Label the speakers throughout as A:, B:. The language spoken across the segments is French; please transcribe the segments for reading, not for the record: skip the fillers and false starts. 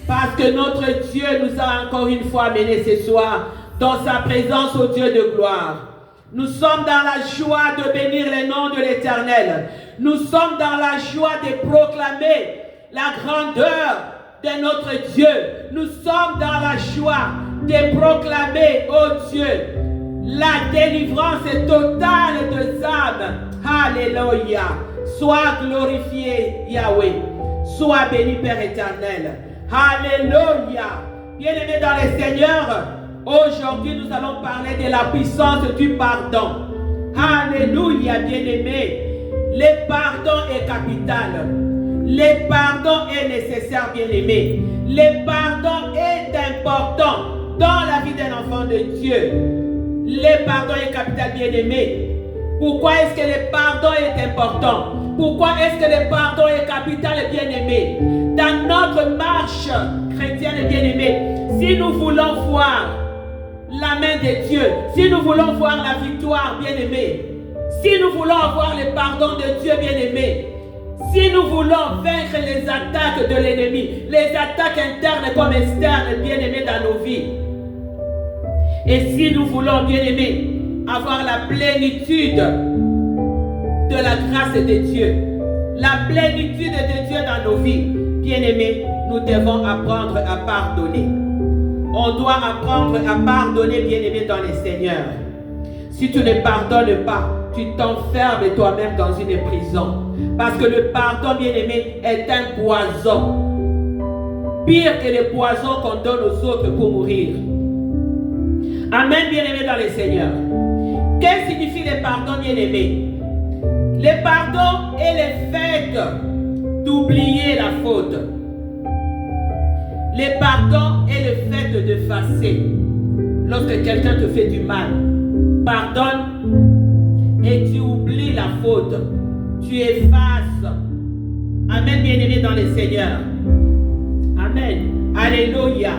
A: Parce que notre Dieu nous a encore une fois amenés ce soir dans sa présence au Dieu de gloire. Nous sommes dans la joie de bénir le nom de l'Éternel. Nous sommes dans la joie de proclamer la grandeur de notre Dieu. Nous sommes dans la joie de proclamer, oh Dieu, la délivrance totale de âmes. Alléluia. Sois glorifié, Yahweh. Sois béni, Père éternel. Alléluia. Bien-aimés dans le Seigneur, aujourd'hui nous allons parler de la puissance du pardon. Alléluia, bien-aimés. Le pardon est capital. Le pardon est nécessaire, bien-aimés. Le pardon est important dans la vie d'un enfant de Dieu. le pardon est capital, bien-aimé? Pourquoi est-ce que le pardon est important? Pourquoi est-ce que le pardon est capital, bien-aimé? Dans notre marche chrétienne, bien-aimé, si nous voulons voir la main de Dieu, si nous voulons voir la victoire, bien-aimé, si nous voulons avoir le pardon de Dieu, bien-aimé, si nous voulons vaincre les attaques de l'ennemi, les attaques internes comme externes, bien-aimés, dans nos vies, et si nous voulons, bien-aimés, avoir la plénitude de la grâce de Dieu, la plénitude de Dieu dans nos vies, bien-aimés, nous devons apprendre à pardonner. On doit apprendre à pardonner, bien-aimés, dans le Seigneur. Si tu ne pardonnes pas, tu t'enfermes toi-même dans une prison. Parce que le pardon, bien-aimé, est un poison. Pire que le poison qu'on donne aux autres pour mourir. Amen, bien-aimés dans le Seigneur. Qu'est-ce que signifie le pardon, bien-aimé? Le pardon est le fait d'oublier la faute. Le pardon est le fait d'effacer. Lorsque quelqu'un te fait du mal, pardonne et tu oublies la faute. Tu effaces. Amen, bien-aimé dans le Seigneur. Amen. Alléluia.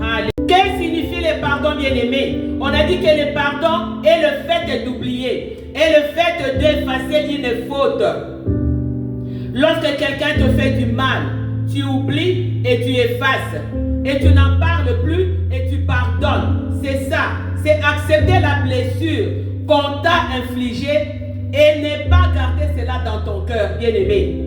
A: Alléluia. Qu'est-ce que signifie le pardon, bien-aimé? On a dit que le pardon est le fait d'oublier, est le fait d'effacer une faute. Lorsque quelqu'un te fait du mal, tu oublies et tu effaces. Et tu n'en parles plus et tu pardonnes. C'est ça. C'est accepter la blessure qu'on t'a infligée et ne pas garder cela dans ton cœur, bien-aimé.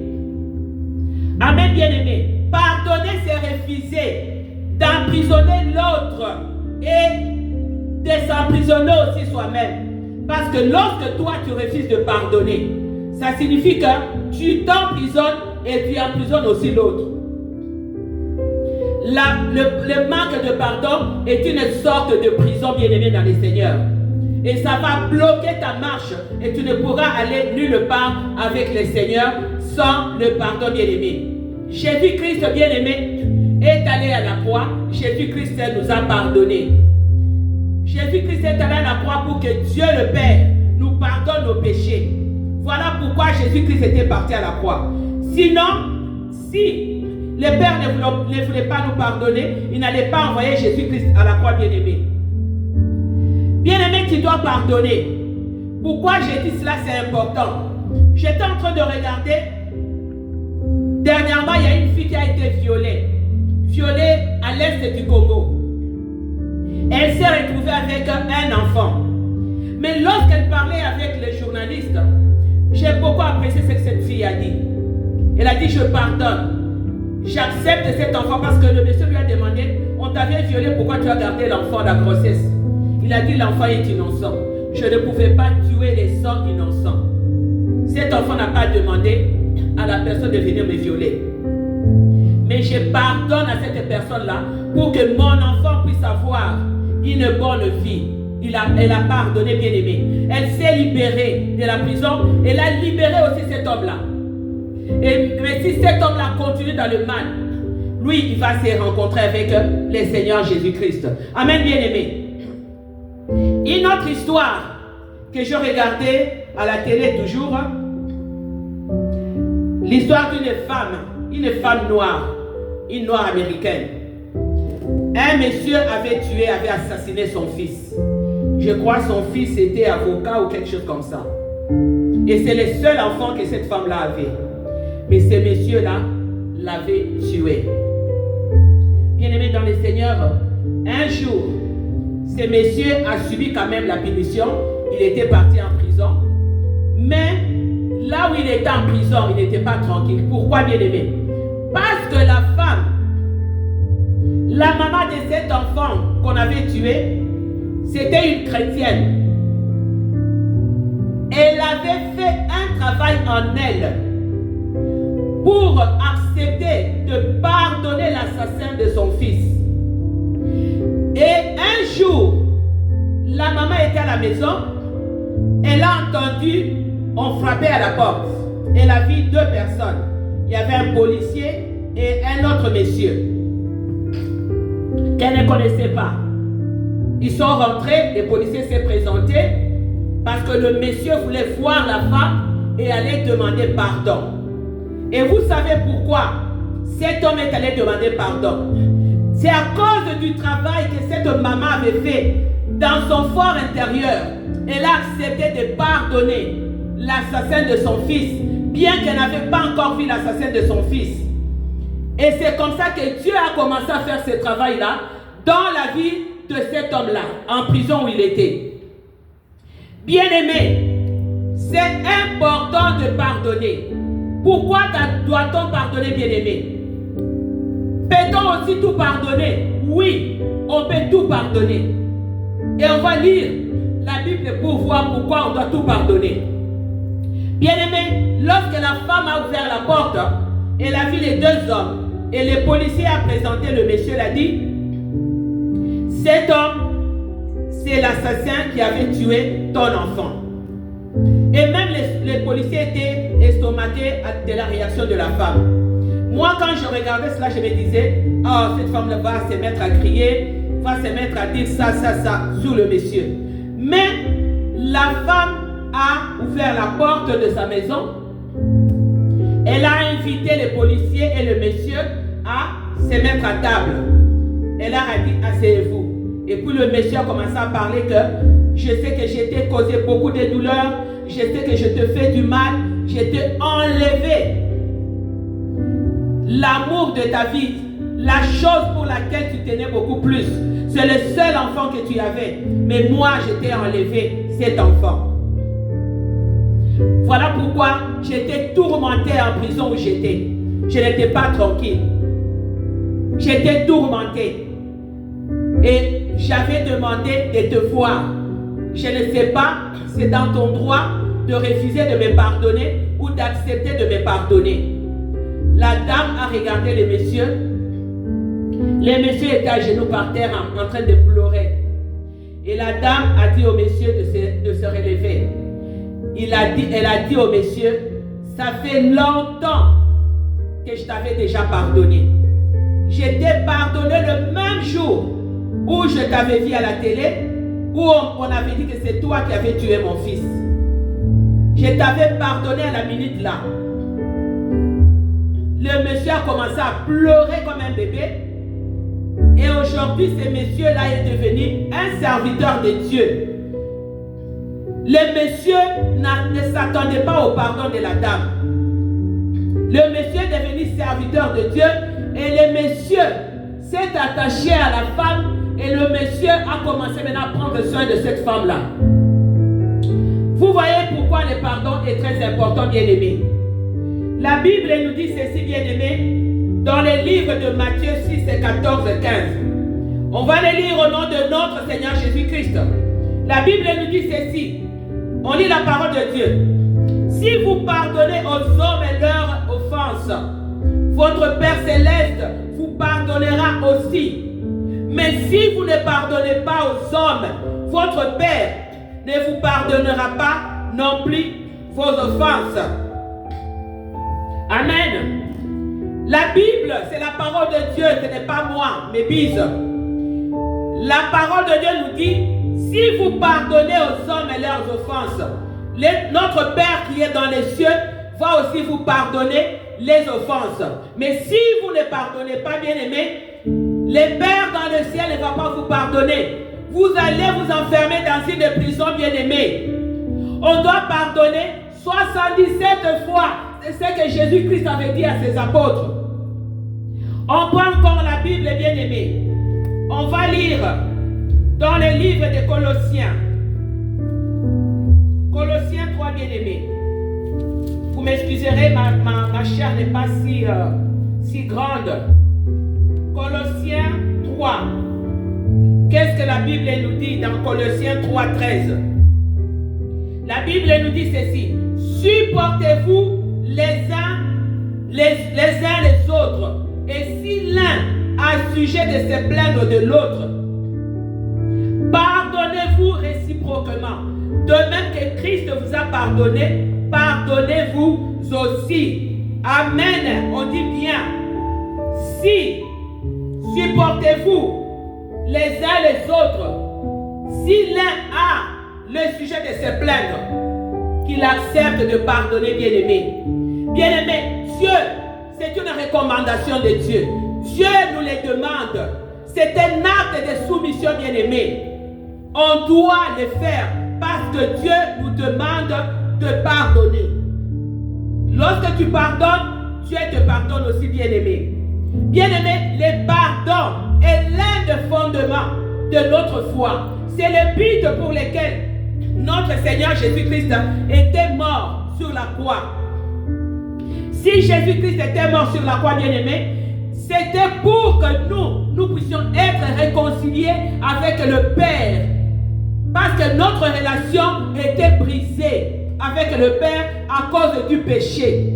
A: Amen, bien-aimé. Pardonner, c'est refuser d'emprisonner l'autre et de s'emprisonner aussi soi-même. Parce que lorsque toi, tu refuses de pardonner, ça signifie que tu t'emprisonnes et tu emprisonnes aussi l'autre. Le manque de pardon est une sorte de prison, bien-aimé dans le Seigneur. Et ça va bloquer ta marche et tu ne pourras aller nulle part avec le Seigneur sans le pardon, bien-aimé. Jésus-Christ, bien-aimé, est allé à la croix. Jésus-Christ nous a pardonné. Jésus-Christ est allé à la croix pour que Dieu le Père nous pardonne nos péchés. Voilà pourquoi Jésus-Christ était parti à la croix. Sinon, si le Père ne voulait pas nous pardonner, il n'allait pas envoyer Jésus-Christ à la croix, bien-aimé. Bien-aimé, tu dois pardonner. Pourquoi j'ai dit cela, c'est important. J'étais en train de regarder. Dernièrement, il y a une fille qui a été violée à l'est du Congo. Elle s'est retrouvée avec un enfant. Mais lorsqu'elle parlait avec les journalistes, j'ai beaucoup apprécié ce que cette fille a dit. Elle a dit, je pardonne. J'accepte cet enfant parce que le monsieur lui a demandé, on t'avait violé, pourquoi tu as gardé l'enfant, la grossesse? Il a dit, l'enfant est innocent. Je ne pouvais pas tuer les sangs innocents. Cet enfant n'a pas demandé à la personne de venir me violer. Mais je pardonne à cette personne-là pour que mon enfant puisse avoir une bonne vie. Elle a pardonné, bien-aimé. Elle s'est libérée de la prison. Elle a libéré aussi cet homme-là. Mais si cet homme-là continue dans le mal, lui, il va se rencontrer avec le Seigneur Jésus-Christ. Amen, bien-aimé. Une autre histoire que je regardais à la télé toujours, l'histoire d'une femme noire, une noire américaine. Un monsieur avait assassiné son fils. Je crois son fils était avocat ou quelque chose comme ça. Et c'est le seul enfant que cette femme-là avait. Mais ce monsieur-là l'avait tué. Bien-aimé dans le Seigneur, un jour, ce monsieur a subi quand même la punition. Il était parti en prison. Mais là où il était en prison, il n'était pas tranquille. Pourquoi, bien-aimé? Parce que la femme, la maman de cet enfant qu'on avait tué, c'était une chrétienne. Elle avait fait un travail en elle pour accepter de pardonner l'assassin de son fils. Et un jour, la maman était à la maison, elle a entendu, on frappait à la porte. Elle a vu deux personnes. Il y avait un policier et un autre monsieur qu'elle ne connaissait pas. Ils sont rentrés, les policiers s'est présenté parce que le monsieur voulait voir la femme et allait demander pardon. Et vous savez pourquoi cet homme est allé demander pardon? C'est à cause du travail que cette maman avait fait dans son fort intérieur. Elle a accepté de pardonner l'assassin de son fils, bien qu'elle n'avait pas encore vu l'assassin de son fils. Et c'est comme ça que Dieu a commencé à faire ce travail-là dans la vie de cet homme-là, en prison où il était. Bien-aimé, c'est important de pardonner. Pourquoi doit-on pardonner, bien-aimé? Peut-on aussi tout pardonner? Oui, on peut tout pardonner. Et on va lire la Bible pour voir pourquoi on doit tout pardonner. Bien-aimé, lorsque la femme a ouvert la porte, elle a vu les deux hommes. Et le policier a présenté le monsieur, il a dit, cet homme, c'est l'assassin qui avait tué ton enfant. Et même les policiers étaient estomaqués de la réaction de la femme. Moi, quand je regardais cela, je me disais, oh, cette femme-là va se mettre à crier, va se mettre à dire ça sur le monsieur. Mais la femme a ouvert la porte de sa maison. Elle a invité les policiers et le monsieur à se mettre à table. Elle a dit, asseyez-vous. Et puis le monsieur a commencé à parler que je sais que je t'ai causé beaucoup de douleurs, je sais que je te fais du mal, je t'ai enlevé l'amour de ta vie, la chose pour laquelle tu tenais beaucoup plus. C'est le seul enfant que tu avais. Mais moi, je t'ai enlevé cet enfant. Voilà pourquoi j'étais tourmenté en prison où j'étais. Je n'étais pas tranquille. J'étais tourmenté. Et j'avais demandé de te voir. Je ne sais pas, c'est dans ton droit de refuser de me pardonner ou d'accepter de me pardonner. La dame a regardé le monsieur. Le monsieur était à genoux par terre en train de pleurer. Et la dame a dit au monsieur de se relever. Elle a dit au monsieur, ça fait longtemps que je t'avais déjà pardonné. Je t'ai pardonné le même jour où je t'avais vu à la télé, où on avait dit que c'est toi qui avais tué mon fils. Je t'avais pardonné à la minute là. Le monsieur a commencé à pleurer comme un bébé. Et aujourd'hui, ce monsieur-là est devenu un serviteur de Dieu. Le monsieur ne s'attendait pas au pardon de la dame. Le monsieur est devenu serviteur de Dieu et le monsieur s'est attaché à la femme et le monsieur a commencé maintenant à prendre soin de cette femme-là. Vous voyez pourquoi le pardon est très important, bien-aimé. La Bible nous dit ceci, bien-aimé, dans les livres de Matthieu 6 et 14 et 15. On va les lire au nom de notre Seigneur Jésus-Christ. La Bible nous dit ceci. On lit la parole de Dieu. Si vous pardonnez aux hommes et leurs offenses, votre Père Céleste vous pardonnera aussi. Mais si vous ne pardonnez pas aux hommes, votre Père ne vous pardonnera pas non plus vos offenses. Amen. La Bible, c'est la parole de Dieu, ce n'est pas moi, mes bises. La parole de Dieu nous dit, si vous pardonnez aux hommes et leurs offenses, notre Père qui est dans les cieux va aussi vous pardonner les offenses. Mais si vous ne pardonnez pas, bien-aimés, le Père dans le ciel ne va pas vous pardonner. Vous allez vous enfermer dans une prison, bien-aimés. On doit pardonner 77 fois. C'est ce que Jésus-Christ avait dit à ses apôtres. On prend encore la Bible, bien-aimés. On va lire dans le livre de Colossiens. Colossiens 3, bien-aimés. Vous m'excuserez, ma chair n'est pas si grande. Colossiens 3. Qu'est-ce que la Bible nous dit dans Colossiens 3, 13? La Bible nous dit ceci. Supportez-vous les uns les autres. Et si l'un a sujet de se plaindre de l'autre, pardonnez-vous réciproquement. De même que Christ vous a pardonné, pardonnez-vous aussi. Amen. On dit bien. Si supportez-vous les uns les autres, Si l'un a le sujet de se plaindre, qu'il accepte de pardonner, bien-aimé. Bien-aimé, Dieu, c'est une recommandation de Dieu. Dieu nous les demande. C'est un acte de soumission, bien-aimé. On doit le faire parce que Dieu nous demande de pardonner. Lorsque tu pardonnes, Dieu te pardonne aussi, bien-aimé. Bien-aimé, le pardon est l'un des fondements de notre foi. C'est le but pour lequel notre Seigneur Jésus-Christ était mort sur la croix. Si Jésus-Christ était mort sur la croix, bien-aimé, c'était pour que nous puissions être réconciliés avec le Père. Parce que notre relation était brisée avec le Père à cause du péché.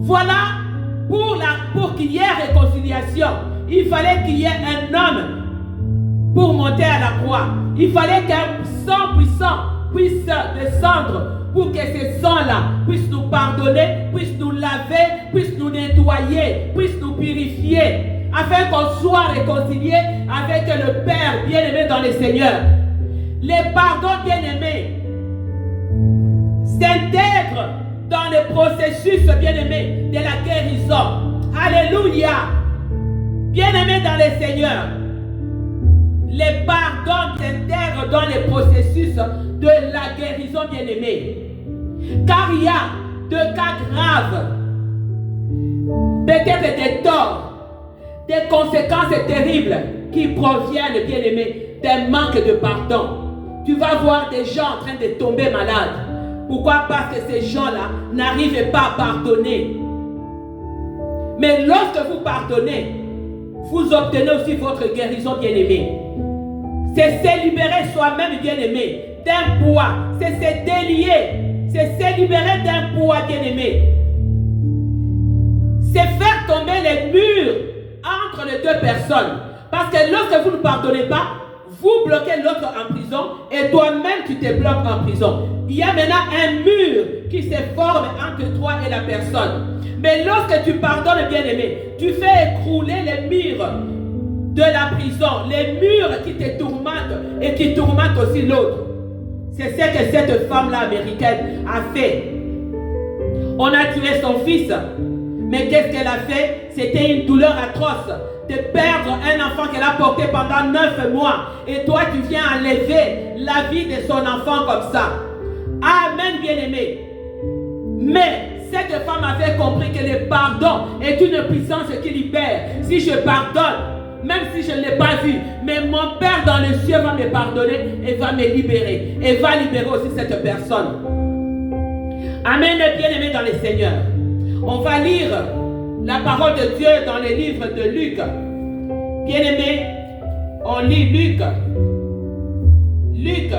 A: Voilà, pour qu'il y ait réconciliation, il fallait qu'il y ait un homme pour monter à la croix. Il fallait qu'un sang puissant puisse descendre pour que ce sang-là puisse nous pardonner, puisse nous laver, puisse nous nettoyer, puisse nous purifier, afin qu'on soit réconcilié avec le Père bien-aimé dans le Seigneur. Les pardons bien-aimés s'intègrent dans le processus bien-aimé de la guérison. Alléluia. Bien-aimés dans le Seigneur, les pardons s'intègrent dans le processus de la guérison bien-aimée. Car il y a deux cas graves, peut-être des torts, des conséquences terribles qui proviennent, bien-aimés, d'un manque de pardon. Tu vas voir des gens en train de tomber malades. Pourquoi? Parce que ces gens-là n'arrivent pas à pardonner. Mais lorsque vous pardonnez, vous obtenez aussi votre guérison, bien-aimé. C'est se libérer soi-même, bien-aimé, d'un poids. C'est se délier. C'est se libérer d'un poids, bien-aimé. C'est faire tomber les murs entre les deux personnes. Parce que lorsque vous ne pardonnez pas, vous bloquez l'autre en prison et toi-même tu te bloques en prison. Il y a maintenant un mur qui se forme entre toi et la personne. Mais lorsque tu pardonnes, bien-aimé, tu fais écrouler les murs de la prison, les murs qui te tourmentent et qui tourmentent aussi l'autre. C'est ce que cette femme-là américaine a fait. On a tué son fils. Mais qu'est-ce qu'elle a fait? C'était une douleur atroce de perdre un enfant qu'elle a porté pendant 9 mois. Et toi, tu viens enlever la vie de son enfant comme ça. Amen, bien-aimé. Mais cette femme avait compris que le pardon est une puissance qui libère. Si je pardonne, même si je ne l'ai pas vu, mais mon Père dans les cieux va me pardonner et va me libérer. Et va libérer aussi cette personne. Amen, bien-aimé dans le Seigneur. On va lire la parole de Dieu dans les livres de Luc. Bien-aimé, on lit Luc. Luc.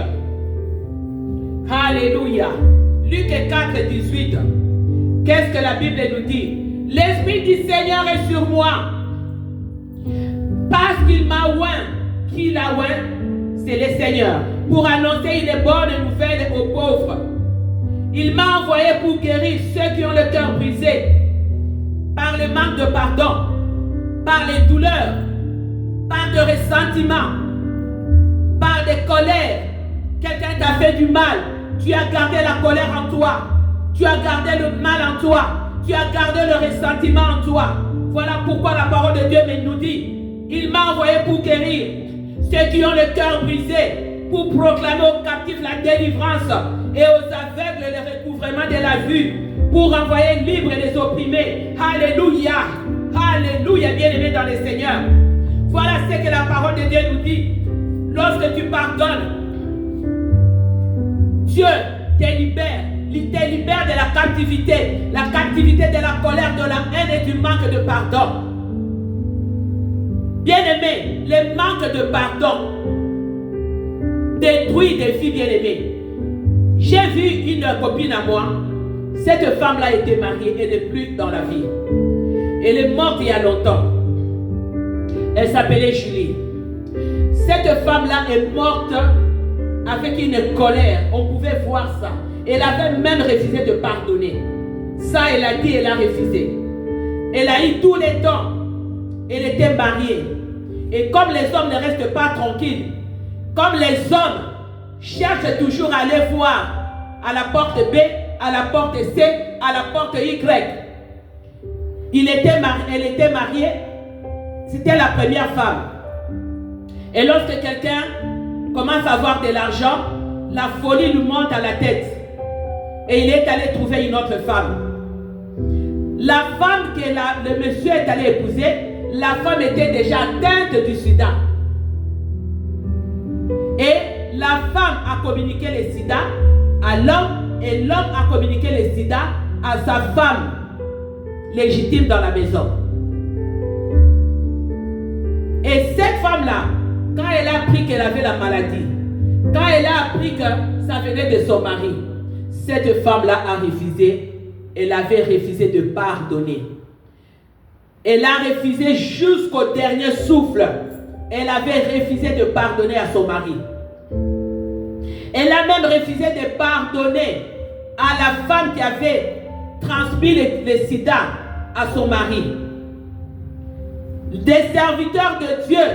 A: Alléluia. Luc 4, 18. Qu'est-ce que la Bible nous dit? L'Esprit du Seigneur est sur moi. Parce qu'il m'a oint. Qui l'a oint? C'est le Seigneur. Pour annoncer une bonne nouvelle aux pauvres. Il m'a envoyé pour guérir ceux qui ont le cœur brisé par le manque de pardon, par les douleurs, par des ressentiments, par des colères. Quelqu'un t'a fait du mal. Tu as gardé la colère en toi. Tu as gardé le mal en toi. Tu as gardé le ressentiment en toi. Voilà pourquoi la parole de Dieu nous dit, il m'a envoyé pour guérir ceux qui ont le cœur brisé, pour proclamer aux captifs la délivrance et aux aveugles le recouvrement de la vue, pour envoyer libres les opprimés. Alléluia. Alléluia, bien-aimés dans le Seigneur. Voilà ce que la parole de Dieu nous dit. Lorsque tu pardonnes, Dieu te libère. Il te libère de la captivité de la colère, de la haine et du manque de pardon. Bien-aimés, le manque de pardon détruit des filles bien-aimées. J'ai vu une copine à moi. Cette femme-là était mariée et n'est plus dans la vie. Elle est morte il y a longtemps. Elle s'appelait Julie. Cette femme-là est morte avec une colère. On pouvait voir ça. Elle avait même refusé de pardonner. Ça, elle a dit, elle a refusé. Elle a eu tous les temps. Elle était mariée. Et comme les hommes ne restent pas tranquilles, comme les hommes cherche toujours à aller voir à la porte B, à la porte C, à la porte Y. Elle était mariée, c'était la première femme. Et lorsque quelqu'un commence à avoir de l'argent, la folie lui monte à la tête. Et il est allé trouver une autre femme. La femme que le monsieur est allé épouser, la femme était déjà atteinte du sida. Et la femme a communiqué le sida à l'homme et l'homme a communiqué le sida à sa femme légitime dans la maison. Et cette femme-là, quand elle a appris qu'elle avait la maladie, quand elle a appris que ça venait de son mari, cette femme-là a refusé. Elle avait refusé de pardonner. Elle a refusé jusqu'au dernier souffle. Elle avait refusé de pardonner à son mari. Elle a même refusé de pardonner à la femme qui avait transmis le sida à son mari. Des serviteurs de Dieu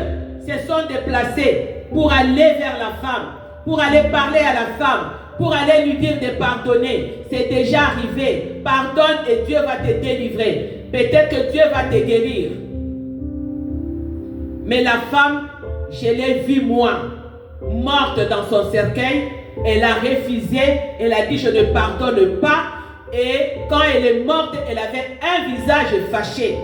A: se sont déplacés pour aller vers la femme, pour aller parler à la femme, pour aller lui dire de pardonner. C'est déjà arrivé. Pardonne et Dieu va te délivrer. Peut-être que Dieu va te guérir. Mais la femme, je l'ai vue moi, morte dans son cercueil. Elle a refusé. Elle a dit je ne pardonne pas. Et quand elle est morte, elle avait un visage fâché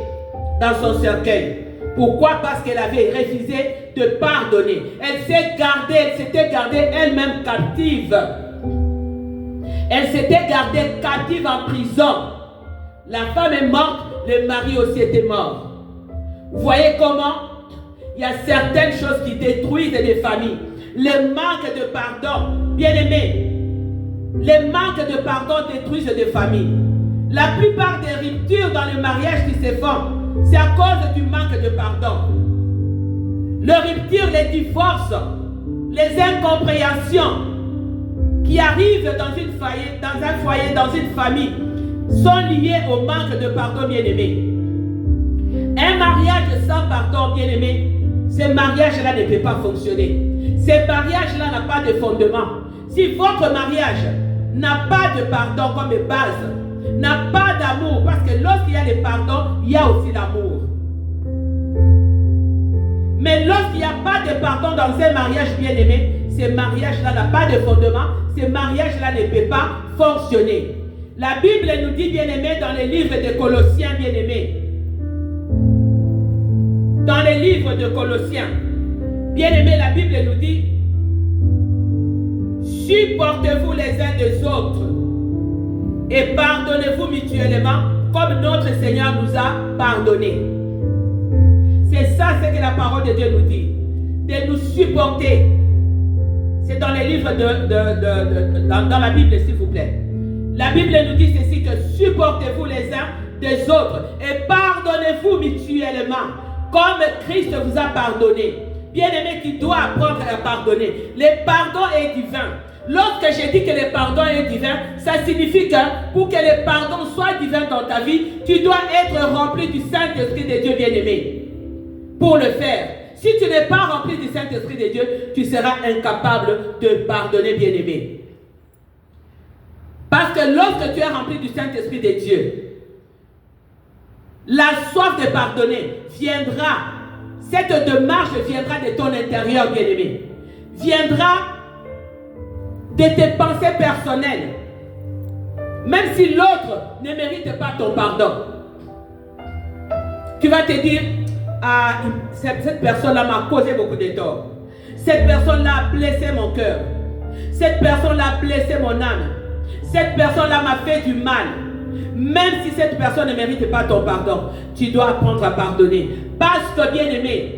A: dans son cercueil. Pourquoi? Parce qu'elle avait refusé de pardonner. Elle s'était gardée elle-même captive. Elle s'était gardée captive en prison. La femme est morte, le mari aussi était mort. Vous voyez comment il y a certaines choses qui détruisent des familles. Le manque de pardon, bien aimé, les manques de pardon détruisent des familles. La plupart des ruptures dans le mariage qui se font, c'est à cause du manque de pardon. Les ruptures, les divorces, les incompréhensions qui arrivent dans un foyer, dans une famille, sont liées au manque de pardon, bien-aimé. Un mariage sans pardon, bien-aimé, ce mariage-là ne peut pas fonctionner. Ce mariage-là n'a pas de fondement. Si votre mariage n'a pas de pardon comme base, n'a pas d'amour, parce que lorsqu'il y a le pardon, il y a aussi l'amour. Mais lorsqu'il n'y a pas de pardon dans un mariage bien-aimé, ce mariage-là n'a pas de fondement, ce mariage-là ne peut pas fonctionner. La Bible nous dit, bien-aimé, dans les livres de Colossiens, bien-aimé, dans les livres de Colossiens, bien-aimé, la Bible nous dit, supportez-vous les uns des autres et pardonnez-vous mutuellement comme notre Seigneur nous a pardonné. C'est ça ce que la parole de Dieu nous dit, de nous supporter. C'est dans les livres dans la Bible, s'il vous plaît. La Bible nous dit ceci, que supportez-vous les uns des autres et pardonnez-vous mutuellement comme Christ vous a pardonné. Bien-aimé, qui doit apprendre à pardonner. Le pardon est divin. Lorsque je dis que le pardon est divin, ça signifie que pour que le pardon soit divin dans ta vie, tu dois être rempli du Saint-Esprit de Dieu, bien-aimé. Pour le faire. Si tu n'es pas rempli du Saint-Esprit de Dieu, tu seras incapable de pardonner, bien-aimé. Parce que lorsque tu es rempli du Saint-Esprit de Dieu, la soif de pardonner viendra. Cette démarche viendra de ton intérieur, bien-aimé. Viendra de tes pensées personnelles. Même si l'autre ne mérite pas ton pardon. Tu vas te dire, ah, cette personne-là m'a causé beaucoup de tort. Cette personne-là a blessé mon cœur. Cette personne-là a blessé mon âme. Cette personne-là m'a fait du mal. Même si cette personne ne mérite pas ton pardon, tu dois apprendre à pardonner. Parce que, bien-aimé,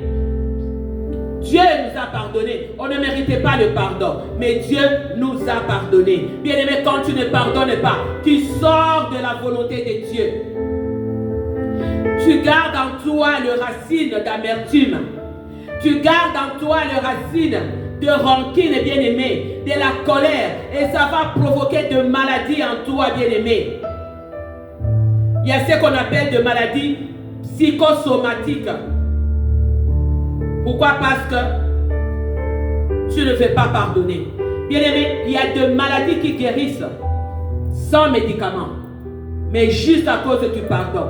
A: Dieu nous a pardonné. On ne méritait pas le pardon, mais Dieu nous a pardonné. Bien-aimé, quand tu ne pardonnes pas, tu sors de la volonté de Dieu. Tu gardes en toi le racine d'amertume. Tu gardes en toi le racine de rancune, bien-aimé, de la colère. Et ça va provoquer de maladies en toi, bien-aimé. Il y a ce qu'on appelle de maladies psychosomatiques. Pourquoi? Parce que tu ne veux pas pardonner. Bien-aimé, il y a des maladies qui guérissent sans médicaments, mais juste à cause du pardon.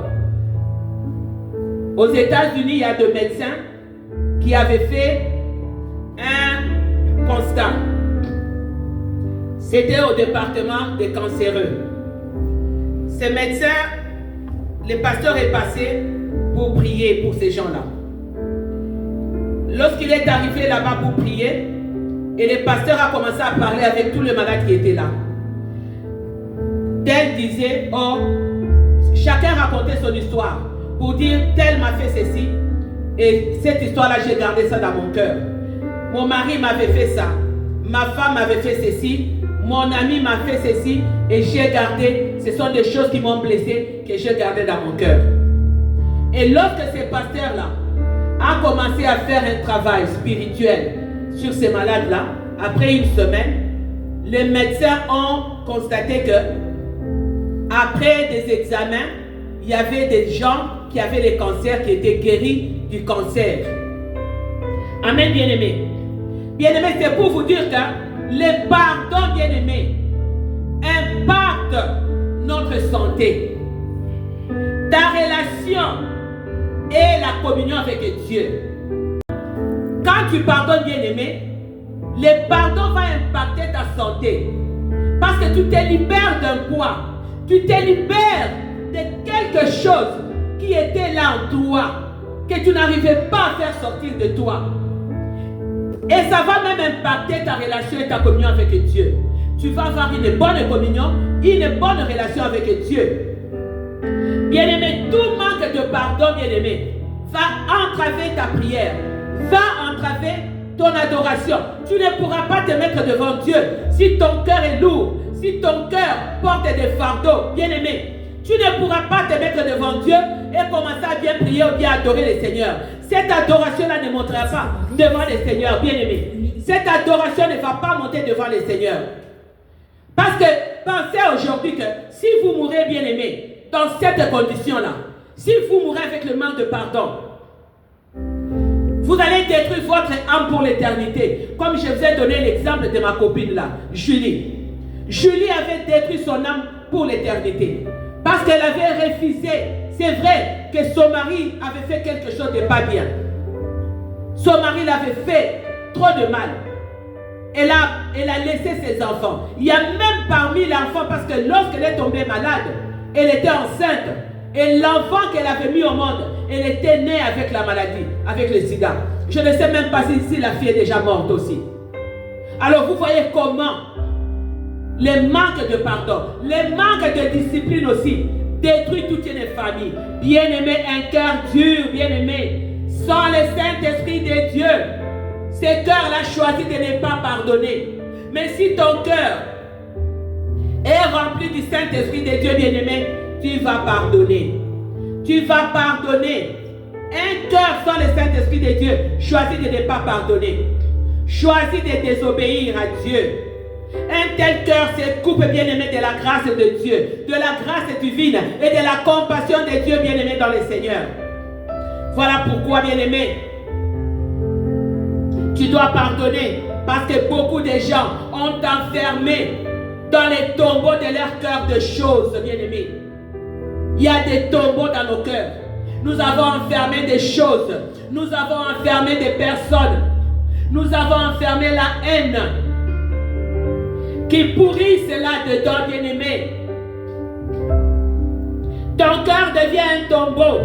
A: Aux États-Unis, il y a des médecins qui avaient fait un constat. C'était au département des cancéreux. Ces médecins, le pasteur est passé pour prier pour ces gens-là. Lorsqu'il est arrivé là-bas pour prier, et le pasteur a commencé à parler avec tous les malades qui étaient là. Tel disait, oh, chacun racontait son histoire pour dire, tel m'a fait ceci, et cette histoire-là, j'ai gardé ça dans mon cœur. Mon mari m'avait fait ça, ma femme m'avait fait ceci, mon ami m'a fait ceci, et j'ai gardé, ce sont des choses qui m'ont blessé, que j'ai gardé dans mon cœur. Et lorsque ce pasteur-là a commencé à faire un travail spirituel sur ces malades-là, après une semaine, les médecins ont constaté que après des examens, il y avait des gens qui avaient les cancers qui étaient guéris du cancer. Amen, bien-aimés. Bien-aimés, c'est pour vous dire que le pardon, bien-aimés, impacte notre santé, ta relation et la communion avec Dieu. Quand tu pardonnes, bien-aimé, le pardon va impacter ta santé. Parce que tu te libères d'un poids. Tu te libères de quelque chose qui était là en toi, que tu n'arrivais pas à faire sortir de toi. Et ça va même impacter ta relation et ta communion avec Dieu. Tu vas avoir une bonne communion, une bonne relation avec Dieu. Bien-aimé, tout manque de pardon, bien-aimé, va entraver ta prière, va entraver ton adoration. Tu ne pourras pas te mettre devant Dieu si ton cœur est lourd, si ton cœur porte des fardeaux, bien-aimé. Tu ne pourras pas te mettre devant Dieu et commencer à bien prier ou bien adorer le Seigneur. Cette adoration-là ne montera pas devant le Seigneur, bien-aimé. Cette adoration ne va pas monter devant le Seigneur. Parce que pensez aujourd'hui que si vous mourrez, bien-aimé, dans cette condition-là, si vous mourrez avec le manque de pardon, vous allez détruire votre âme pour l'éternité. Comme je vous ai donné l'exemple de ma copine là, Julie. Julie avait détruit son âme pour l'éternité. Parce qu'elle avait refusé. C'est vrai que son mari avait fait quelque chose de pas bien. Son mari l'avait fait trop de mal. Elle a laissé ses enfants. Il y a même parmi l'enfant, parce que lorsqu'elle est tombée malade, elle était enceinte. Et l'enfant qu'elle avait mis au monde, elle était née avec la maladie, avec le sida. Je ne sais même pas si la fille est déjà morte aussi. Alors vous voyez comment les manques de pardon, les manques de discipline aussi, détruit toute une famille. Bien-aimé, un cœur dur, bien-aimé, sans le Saint-Esprit de Dieu, ce cœur-là choisit de ne pas pardonner. Mais si ton cœur est rempli du Saint-Esprit de Dieu, bien-aimé, tu vas pardonner. Tu vas pardonner. Un cœur sans le Saint-Esprit de Dieu choisit de ne pas pardonner. Choisit de désobéir à Dieu. Un tel cœur se coupe, bien-aimé, de la grâce de Dieu, de la grâce divine et de la compassion de Dieu, bien-aimé, dans le Seigneur. Voilà pourquoi, bien-aimé, tu dois pardonner, parce que beaucoup de gens ont enfermé dans les tombeaux de leur cœur de choses, bien-aimé. Il y a des tombeaux dans nos cœurs. Nous avons enfermé des choses. Nous avons enfermé des personnes. Nous avons enfermé la haine qui pourrit là-dedans, bien-aimé. Ton cœur devient un tombeau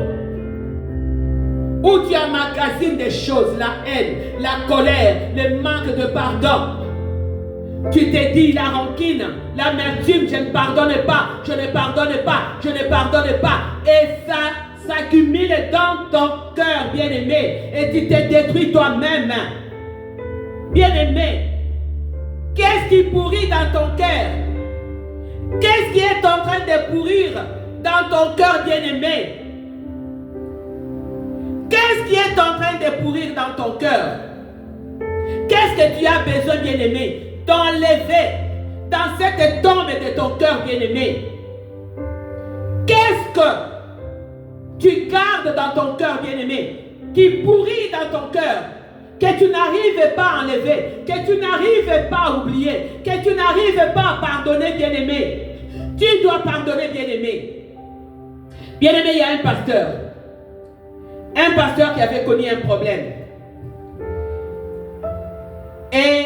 A: où tu emmagasines des choses, la haine, la colère, le manque de pardon. Tu te dis la rancune, l'amertume, je ne pardonne pas, je ne pardonne pas, je ne pardonne pas. Et ça s'accumule dans ton cœur, bien-aimé. Et tu te détruis toi-même. Bien-aimé, qu'est-ce qui pourrit dans ton cœur? Qu'est-ce qui est en train de pourrir dans ton cœur, bien-aimé? Qu'est-ce qui est en train de pourrir dans ton cœur? Qu'est-ce que tu as besoin, bien-aimé, d'enlever dans cette tombe de ton cœur, bien-aimé? Qu'est-ce que tu gardes dans ton cœur, bien-aimé, qui pourrit dans ton cœur? que tu n'arrives pas à enlever, que tu n'arrives pas à oublier, que tu n'arrives pas à pardonner, bien-aimé. Tu dois pardonner, bien-aimé. Bien-aimé, il y a un pasteur qui avait connu un problème. Et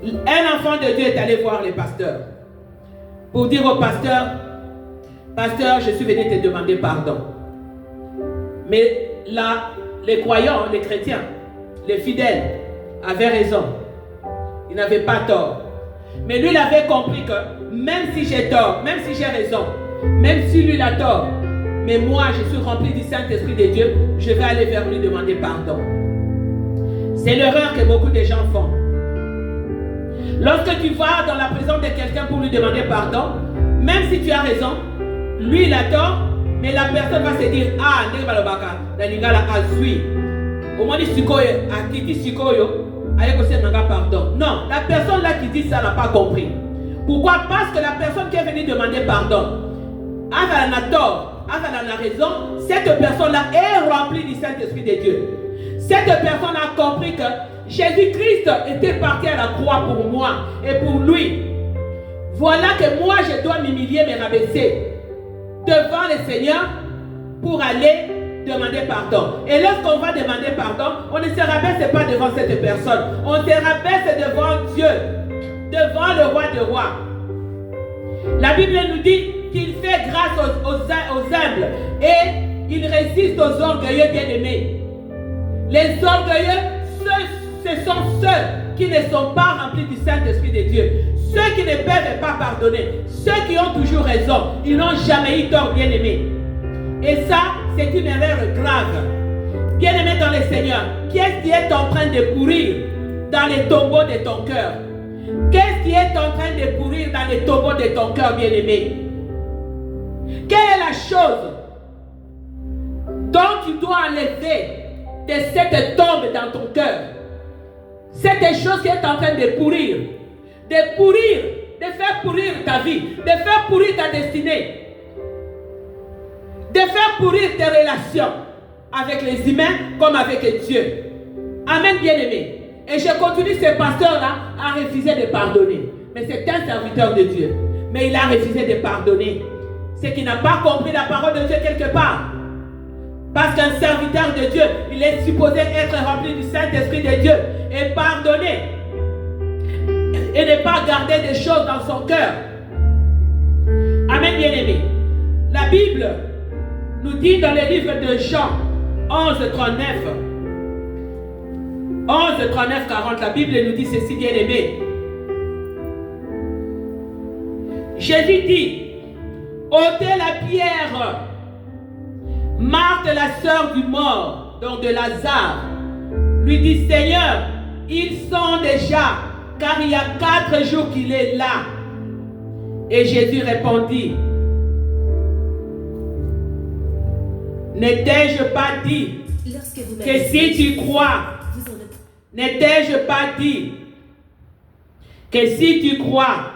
A: un enfant de Dieu est allé voir le pasteur pour dire au pasteur, pasteur, je suis venu te demander pardon. Mais là, les croyants, les chrétiens, les fidèles avaient raison. Ils n'avaient pas tort. Mais lui, il avait compris que même si j'ai tort, même si j'ai raison, même si lui a tort, mais moi, je suis rempli du Saint-Esprit de Dieu, je vais aller vers lui demander pardon. C'est l'erreur que beaucoup de gens font. Lorsque tu vas dans la présence de quelqu'un pour lui demander pardon, même si tu as raison, lui, il a tort, mais la personne va se dire, ah, au moins, pardon. Non, la personne là qui dit ça n'a pas compris. Pourquoi? Parce que la personne qui est venue demander pardon, elle a tort, elle a raison, cette personne-là est remplie du Saint-Esprit de Dieu. Cette personne a compris que Jésus-Christ était parti à la croix pour moi et pour lui. Voilà que moi je dois m'humilier, me rabaisser devant le Seigneur pour aller demander pardon. Et lorsqu'on va demander pardon, on ne se rabaisse pas devant cette personne. On se rabaisse devant Dieu, devant le roi des rois. La Bible nous dit qu'il fait grâce aux humbles et il résiste aux orgueilleux, bien-aimés. Les orgueilleux, ce sont ceux qui ne sont pas remplis du Saint-Esprit de Dieu. Ceux qui ne peuvent pas pardonner. Ceux qui ont toujours raison. Ils n'ont jamais eu tort, bien-aimés. Et ça, c'est une erreur grave. Bien-aimé dans le Seigneur, qu'est-ce qui est en train de pourrir dans les tombeaux de ton cœur? Qu'est-ce qui est en train de pourrir dans les tombeaux de ton cœur, bien-aimé? Quelle est la chose dont tu dois enlever de cette tombe dans ton cœur? Cette chose qui est en train de pourrir, de faire pourrir ta vie, de faire pourrir ta destinée, de faire pourrir tes relations avec les humains comme avec Dieu. Amen, bien-aimé. Et je continue, ce pasteur-là a refusé de pardonner. Mais c'est un serviteur de Dieu. Mais il a refusé de pardonner. C'est qu'il n'a pas compris la parole de Dieu quelque part. Parce qu'un serviteur de Dieu, il est supposé être rempli du Saint-Esprit de Dieu et pardonner. Et ne pas garder des choses dans son cœur. Amen, bien-aimé. La Bible nous dit dans le livre de Jean 11, 39, 40, la Bible nous dit ceci, bien-aimé. Jésus dit, ôtez la pierre. Marthe, la sœur du mort, donc de Lazare, lui dit, Seigneur, ils sont déjà, car il y a 4 jours qu'il est là. Et Jésus répondit, n'étais-je pas dit que si tu crois, n'étais-je pas dit que si tu crois,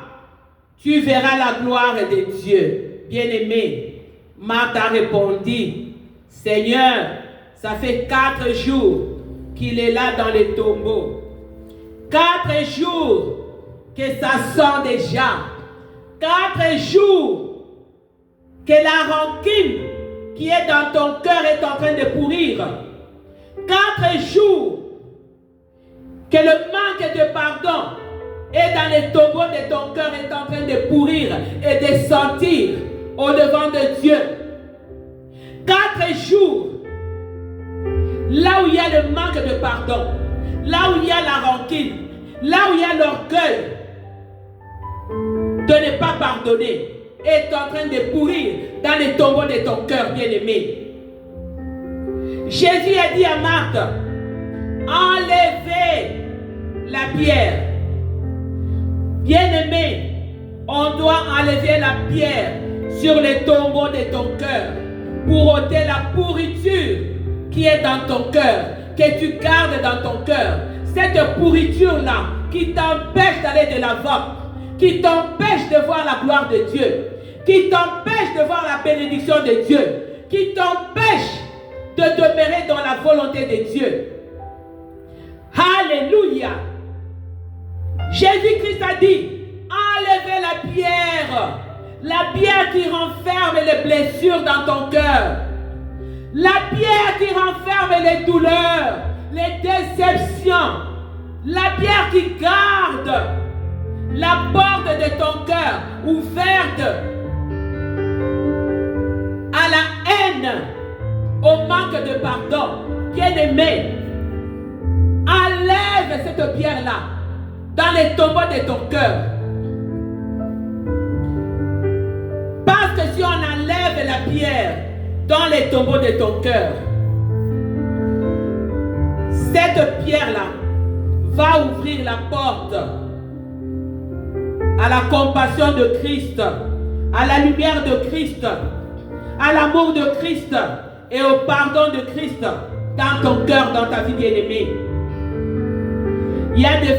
A: tu verras la gloire de Dieu? Bien-aimé, Marthe a répondu, Seigneur, ça fait 4 jours qu'il est là dans les tombeaux. 4 jours que ça sent déjà. 4 jours que la rancune qui est dans ton cœur est en train de pourrir. 4 jours que le manque de pardon est dans les tombeaux de ton cœur est en train de pourrir et de sentir au devant de Dieu. 4 jours là où il y a le manque de pardon, là où il y a la rancune, là où il y a l'orgueil de ne pas pardonner, est en train de pourrir dans les tombeaux de ton cœur, bien-aimé. Jésus a dit à Marthe, enlevez la pierre. Bien-aimé, on doit enlever la pierre sur les tombeaux de ton cœur pour ôter la pourriture qui est dans ton cœur, que tu gardes dans ton cœur. Cette pourriture-là qui t'empêche d'aller de l'avant, qui t'empêche de voir la gloire de Dieu, qui t'empêche de voir la bénédiction de Dieu, qui t'empêche de demeurer dans la volonté de Dieu. Alléluia. Jésus-Christ a dit, enlevez la pierre qui renferme les blessures dans ton cœur, la pierre qui renferme les douleurs, les déceptions, la pierre qui garde la porte de ton cœur ouverte à la haine, au manque de pardon. Bien-aimé, enlève cette pierre-là dans les tombeaux de ton cœur. Parce que si on enlève la pierre dans les tombeaux de ton cœur, cette pierre-là va ouvrir la porte à la compassion de Christ, à la lumière de Christ, à l'amour de Christ et au pardon de Christ dans ton cœur, dans ta vie bien-aimée. Il y a des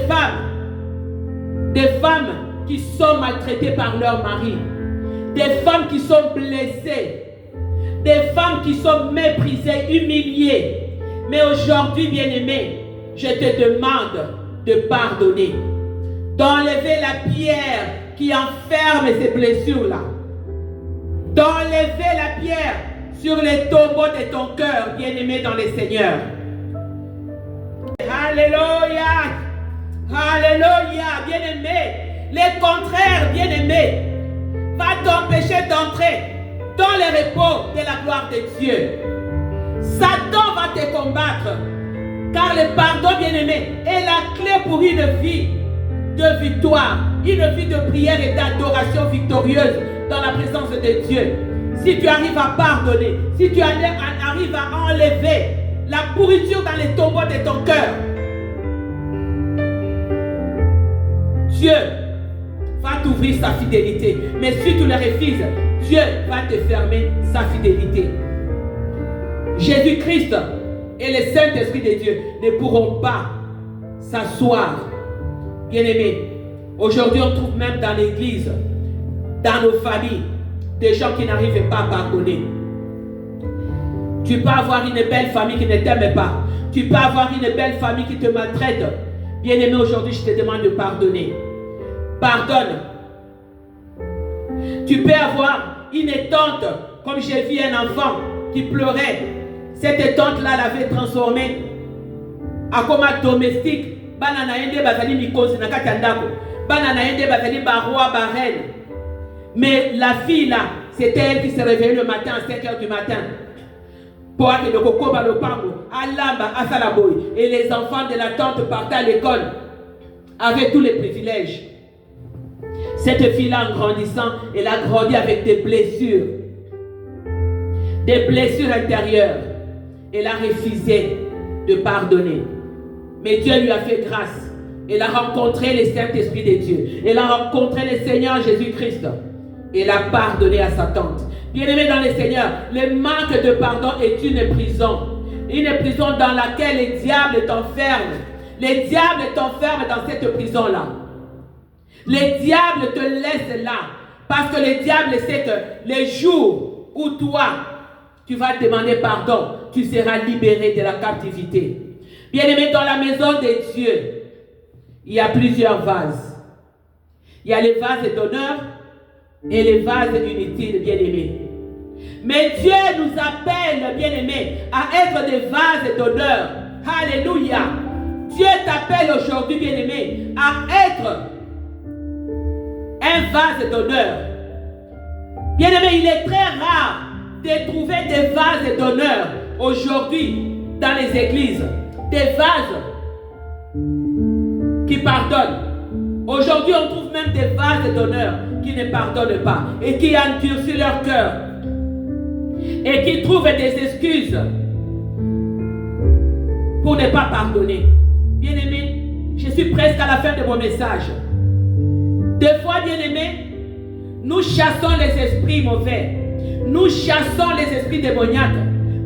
A: femmes qui sont maltraitées par leur mari, des femmes qui sont blessées, des femmes qui sont méprisées, humiliées. Mais aujourd'hui, bien-aimé, je te demande de pardonner, d'enlever la pierre qui enferme ces blessures-là, d'enlever la pierre sur les tombeaux de ton cœur, bien-aimé dans le Seigneur. Alléluia, alléluia, bien-aimé. Les contraires, bien-aimé, va t'empêcher d'entrer dans le repos de la gloire de Dieu. Satan va te combattre, car le pardon, bien-aimé, est la clé pour une vie de victoire, une vie de prière et d'adoration victorieuse dans la présence de Dieu. Si tu arrives à pardonner, si tu arrives à enlever la pourriture dans les tombeaux de ton cœur, Dieu va t'ouvrir sa fidélité. Mais si tu le refuses, Dieu va te fermer sa fidélité. Jésus-Christ et le Saint-Esprit de Dieu ne pourront pas s'asseoir. Bien-aimés, aujourd'hui on trouve même dans l'église, dans nos familles, des gens qui n'arrivent pas à pardonner. Tu peux avoir une belle famille qui ne t'aime pas. Tu peux avoir une belle famille qui te maltraite. Bien-aimé, aujourd'hui je te demande de pardonner. Pardonne. Tu peux avoir une tante, comme j'ai vu un enfant qui pleurait. Cette tante-là l'avait transformée en comme un domestique. Banana ende bazali mikosi na kati ndako. Banana ende bazali ba roi ba reine. Mais la fille là, c'était elle qui se réveillait le matin à 5h du matin. Pour que le coco ba le pango, alamba asalaboy. Et les enfants de la tante partaient à l'école avec tous les privilèges. Cette fille-là, en grandissant, elle a grandi avec des blessures intérieures. Elle a refusé de pardonner. Mais Dieu lui a fait grâce. Elle a rencontré le Saint-Esprit de Dieu. Elle a rencontré le Seigneur Jésus-Christ. Elle a pardonné à sa tante. Bien-aimé dans le Seigneur, le manque de pardon est une prison. Une prison dans laquelle le diable t'enferme. Le diable t'enferme dans cette prison-là. Le diable te laisse là. Parce que le diable sait que les jours où toi, tu vas demander pardon, tu seras libéré de la captivité. Bien-aimé, dans la maison de Dieu, il y a plusieurs vases. Il y a les vases d'honneur et les vases inutiles, bien-aimés. Mais Dieu nous appelle, bien-aimés, à être des vases d'honneur. Alléluia. Dieu t'appelle aujourd'hui, bien-aimé, à être un vase d'honneur. Bien-aimé, il est très rare de trouver des vases d'honneur aujourd'hui dans les églises. Des vases qui pardonnent. Aujourd'hui, on trouve même des vases d'honneur qui ne pardonnent pas et qui endurcissent leur cœur et qui trouvent des excuses pour ne pas pardonner. Bien-aimé, je suis presque à la fin de mon message. Des fois, bien-aimé, nous chassons les esprits mauvais. Nous chassons les esprits démoniaques.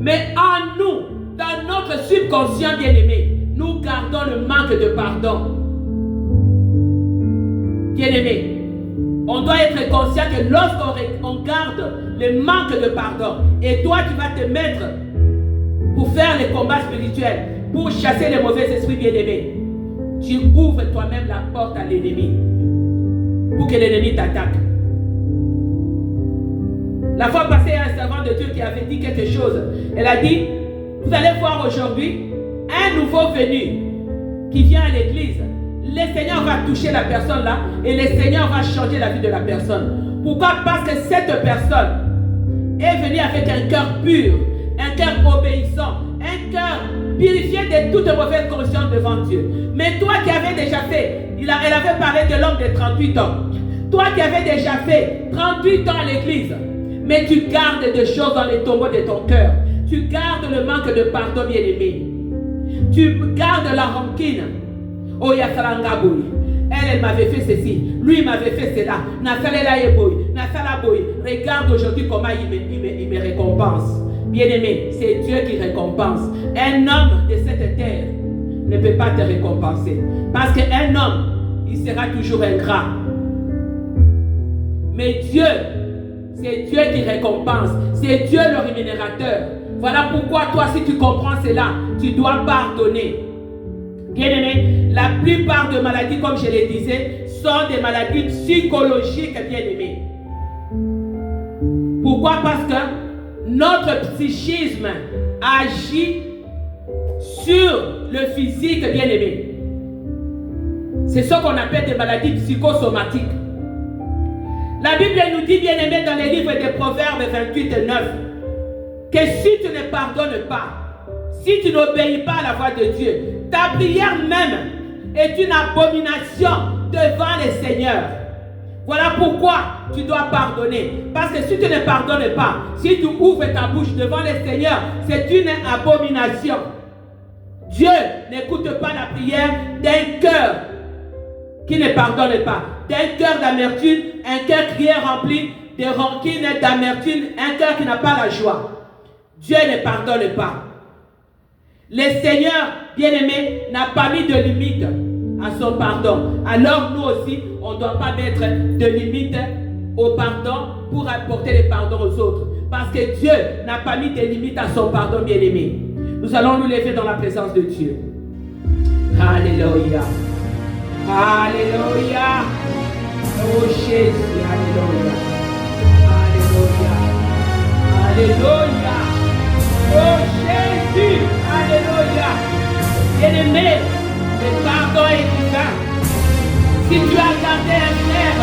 A: Mais en nous, dans notre subconscient, bien-aimé, nous gardons le manque de pardon. Bien-aimé, on doit être conscient que lorsqu'on garde le manque de pardon, et toi tu vas te mettre pour faire les combats spirituels, pour chasser les mauvais esprits bien-aimés, tu ouvres toi-même la porte à l'ennemi pour que l'ennemi t'attaque. La fois passée, il y a un servant de Dieu qui avait dit quelque chose. Elle a dit, vous allez voir aujourd'hui un nouveau venu qui vient à l'église. Le Seigneur va toucher la personne là et le Seigneur va changer la vie de la personne. Pourquoi? Parce que cette personne est venue avec un cœur pur, un cœur obéissant, un cœur purifié de toute mauvaise conscience devant Dieu. Mais toi qui avais déjà fait, elle avait parlé de l'homme de 38 ans. Toi qui avais déjà fait 38 ans à l'église, mais tu gardes des choses dans les tombeaux de ton cœur. Tu gardes le manque de pardon, bien-aimé. Tu gardes la rancune. Oh, Yasalangaboui. Elle m'avait fait ceci. Lui m'avait fait cela. Regarde aujourd'hui comment il me récompense. Bien-aimé, c'est Dieu qui récompense. Un homme de cette terre ne peut pas te récompenser. Parce qu'un homme, il sera toujours ingrat. Mais Dieu, c'est Dieu qui récompense. C'est Dieu le rémunérateur. Voilà pourquoi toi, si tu comprends cela, tu dois pardonner. Bien-aimé, la plupart des maladies, comme je le disais, sont des maladies psychologiques, bien-aimé. Pourquoi? Parce que notre psychisme agit sur le physique, bien-aimé. C'est ce qu'on appelle des maladies psychosomatiques. La Bible nous dit, bien-aimé, dans les livres des Proverbes 28 et 9, que si tu ne pardonnes pas, si tu n'obéis pas à la voix de Dieu, ta prière même est une abomination devant le Seigneur. Voilà pourquoi tu dois pardonner. Parce que si tu ne pardonnes pas, si tu ouvres ta bouche devant le Seigneur, c'est une abomination. Dieu n'écoute pas la prière d'un cœur qui ne pardonne pas, d'un cœur d'amertume, un cœur qui est rempli de rancune, d'amertume, un cœur qui n'a pas la joie. Dieu ne pardonne pas. Le Seigneur, bien-aimé, n'a pas mis de limite à son pardon. Alors nous aussi, on ne doit pas mettre de limite au pardon pour apporter le pardon aux autres. Parce que Dieu n'a pas mis de limite à son pardon, bien-aimé. Nous allons nous lever dans la présence de Dieu. Alléluia. Alléluia. Oh Jésus, alléluia. Alléluia. Alléluia. Oh Jésus, alléluia. Bien-aimé, le pardon est divin. Si tu as gardé un frère,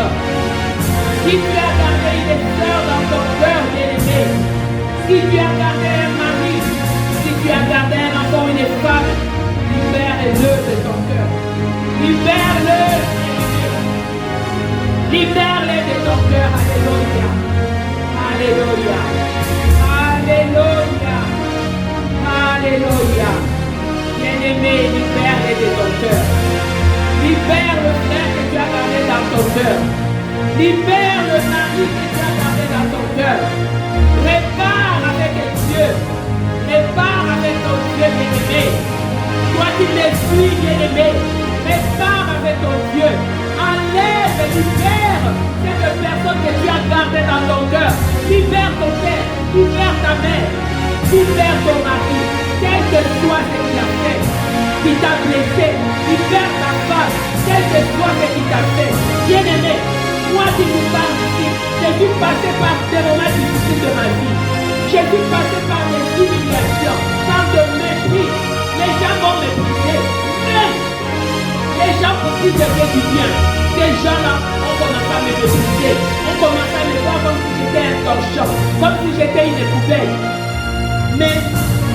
A: si tu as gardé une sœur dans ton cœur, bien-aimé, si tu as gardé un mari, si tu as gardé un enfant, une femme, libère-le de ton cœur. Libère-le. Libère-le de ton cœur. Alléluia. Alléluia. Alléluia. Alléluia. Bien-aimé, libère-le de ton cœur. Libère le frère que tu as gardé dans ton cœur. Libère le mari que tu as gardé dans ton cœur. Répare avec Dieu. Répare avec ton Dieu, bien-aimé. Toi qui me suis, bien-aimé, répare avec ton Dieu. Enlève, libère cette personne que tu as gardée dans ton cœur. Libère ton père, libère ta mère, libère ton mari. Quel que soit ce qu'il a fait, qui t'a blessé, libère ta femme, quel que soit ce qu'il t'a fait. Bien-aimé, moi qui vous parle ici, je suis passé par des moments difficiles de ma vie. Je suis passé par des humiliations, par de mépris. Les gens vont mépriser. Mais les gens aussi se fait du bien. Ces gens-là ont commencé à me mépriser. On commencé à me voir comme si j'étais un torchon, comme si j'étais une poubelle. Mais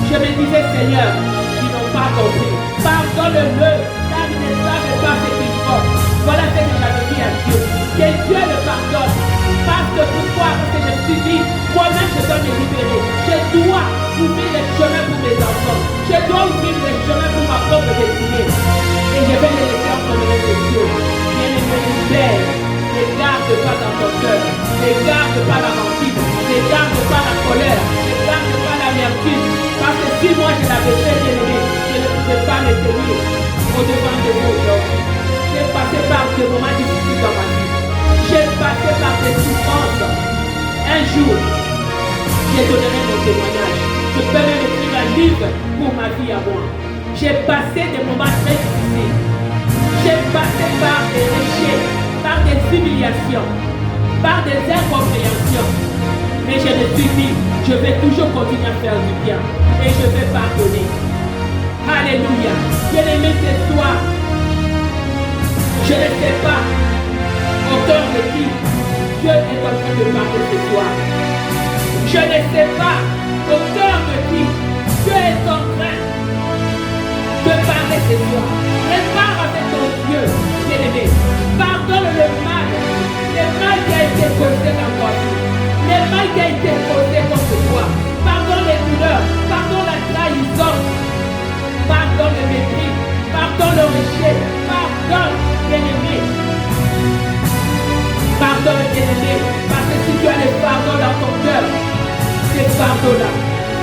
A: je me disais, Seigneur, ils n'ont pas compris. Pardonne-le, car ils ne savent pas ce qu'ils font. Voilà ce que j'avais dit à Dieu. Que Dieu le pardonne. Parce que pourquoi? Parce que je me suis dit, moi-même je dois me libérer. Je dois ouvrir les chemins pour mes enfants. Je dois ouvrir les chemins pour ma propre destinée. Et je vais les laisser entre les mains de Dieu. Bien-aimé, libère. Ne garde pas dans ton cœur. Ne garde pas la rancune. Ne garde pas la colère. Ne garde pas l'amertume. Parce que si moi je l'avais fait, bien-aimé, je ne pouvais pas me tenir au-devant de vous aujourd'hui. J'ai passé par des moments difficiles dans ma vie. J'ai passé par des souffrances. Un jour, je donnerai mon témoignage. Je peux même écrire un livre pour ma vie à moi. J'ai passé des moments très difficiles. J'ai passé par des péchés, par des humiliations, par des incompréhensions. Mais je me suis dit, je vais toujours continuer à faire du bien. Et je vais pardonner. Alléluia. Bien-aimé, ce soir, je ne sais pas au cœur de qui Dieu est en train de parler ce soir. Je ne sais pas au cœur de qui Dieu est en train de parler ce soir. Répare avec ton Dieu, bien-aimé. Pardonne le mal qui a été causé dans toi. Le mal qui a été causé contre toi. Pardonne les douleurs, pardonne la trahison, pardonne le mépris, pardonne le rejet, pardonne, bien-aimé. Pardonne, bien-aimé, parce que si tu as le pardon dans ton cœur, c'est pardon-là.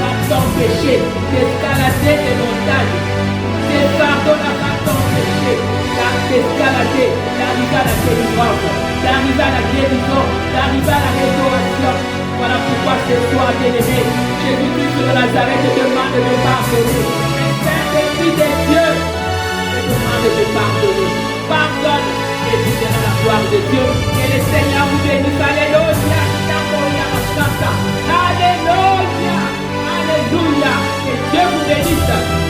A: Par ton péché, d'escalader des montagnes. C'est pardon-là par ton péché, d'escalader, d'arriver à la délivrance, d'arriver à la guérison, d'arriver à la restauration. Voilà pourquoi ce soir, bien-aimé, Jésus-Christ de Nazareth te demande de pardonner. Mais Saint-Esprit de Dieu te demande de pardonner. Pardonne et tu verras la gloire de Dieu. Que le Seigneur vous bénisse. Alléluia. Alléluia. Alléluia. Que Dieu vous bénisse.